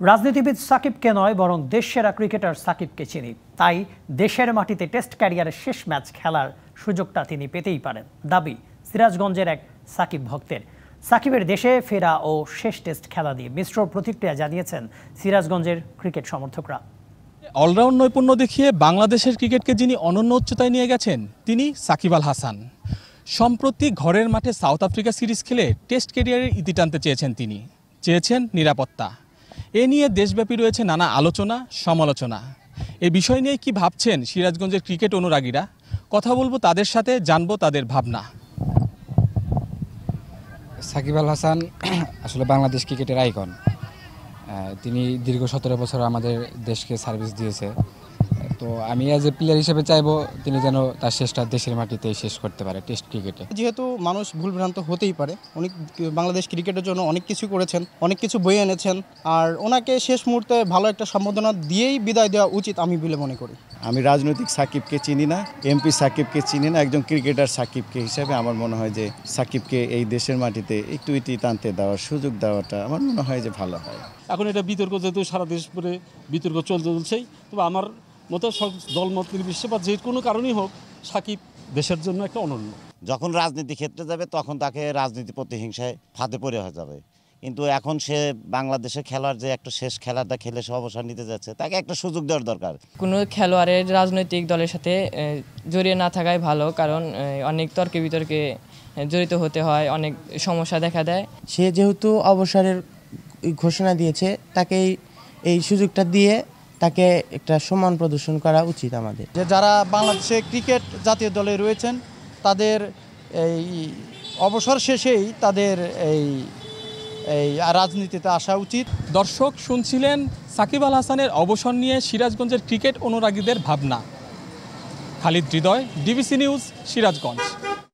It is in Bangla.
রাজনীতিবিদ সাকিবকে নয় বরং দেশসেরা ক্রিকেটার সাকিবকে চিনি, তাই দেশের মাটিতে টেস্ট ক্যারিয়ারের শেষ ম্যাচ খেলার সুযোগটা তিনি পেতেই পারেন, দাবি সিরাজগঞ্জের এক সাকিব ভক্তের। সাকিবের দেশে ফেরা ও শেষ টেস্ট খেলা নিয়ে মিশ্র প্রতিক্রিয়া জানিয়েছেন সিরাজগঞ্জের ক্রিকেট সমর্থকরা। অলরাউন্ড নৈপুণ্য দেখিয়ে বাংলাদেশের ক্রিকেটকে যিনি অনন্য উচ্চতায় নিয়ে গেছেন তিনি সাকিব আল হাসান। সম্প্রতি ঘরের মাঠে সাউথ আফ্রিকা সিরিজ খেলে টেস্ট ক্যারিয়ারের ইতি টানতে চেয়েছেন তিনি, চেয়েছেন নিরাপত্তা। এ নিয়ে দেশব্যাপী রয়েছে নানা আলোচনা সমালোচনা। এই বিষয় নিয়ে কি ভাবছেন সিরাজগঞ্জের ক্রিকেট অনুরাগীরা? কথা বলবো তাদের সাথে, জানবো তাদের ভাবনা। সাকিব আল হাসান আসলে বাংলাদেশ ক্রিকেটের আইকন। তিনি দীর্ঘ 17 বছর আমাদের দেশকে সার্ভিস দিয়েছে। তো আমি অ্যাজ এ প্লেয়ার হিসেবে চাইবো তিনি যেন তার শেষটা দেশের মাটিতেই শেষ করতে পারে টেস্ট ক্রিকেটে। যেহেতু মানুষ ভুলভ্রান্ত হতেই পারে, উনি বাংলাদেশ ক্রিকেটের জন্য অনেক কিছু করেছেন, অনেক কিছু বয়ে এনেছেন, আর ওনাকে শেষ মুহূর্তে ভালো একটা সম্বোধনা দিয়েই বিদায় দেওয়া উচিত আমি বলে মনে করি। আমি রাজনৈতিক সাকিবকে চিনি না, এমপি সাকিবকে চিনি না, একজন ক্রিকেটার সাকিবকে হিসাবে আমার মনে হয় যে সাকিবকে এই দেশের মাটিতে একটু ইতি টানতে দেওয়ার সুযোগ দেওয়াটা আমার মনে হয় যে ভালো হয়। এখন এটা বিতর্ক, যেহেতু সারা দেশ পরে বিতর্ক চলছেই, তবে আমার মতো দলমত নির্বিশেষে বা যে কোনো কারণেই হোক সাকিব দেশের জন্য একটা অনন্য। যখন রাজনীতি ক্ষেত্রে যাবে তখন তাকে রাজনীতি প্রতিহিংসায় ফাঁদে পড়ে হয়ে যাবে, কিন্তু এখন সে বাংলাদেশে খেলার যে একটা শেষ খেলাটা খেলে সে অবসর নিতে যাচ্ছে, তাকে একটা সুযোগ দেওয়ার দরকার। কোনো খেলোয়াড়ের রাজনৈতিক দলের সাথে জড়িয়ে না থাকাই ভালো, কারণ অনেক তর্কে বিতর্কে জড়িত হতে হয়, অনেক সমস্যা দেখা দেয়। সে যেহেতু অবসরের ঘোষণা দিয়েছে, তাকে এই সুযোগটা দিয়ে তাকে একটা সম্মান প্রদর্শন করা উচিত আমাদের। যে যারা বাংলাদেশে ক্রিকেট জাতীয় দলে রয়েছেন তাদের এই অবসর শেষেই তাদের এই রাজনীতিতে আসা উচিত। দর্শক শুনছিলেন সাকিব আল হাসানের অবসর নিয়ে সিরাজগঞ্জের ক্রিকেট অনুরাগীদের ভাবনা। খালিদ হৃদয়, ডিবিসি নিউজ, সিরাজগঞ্জ।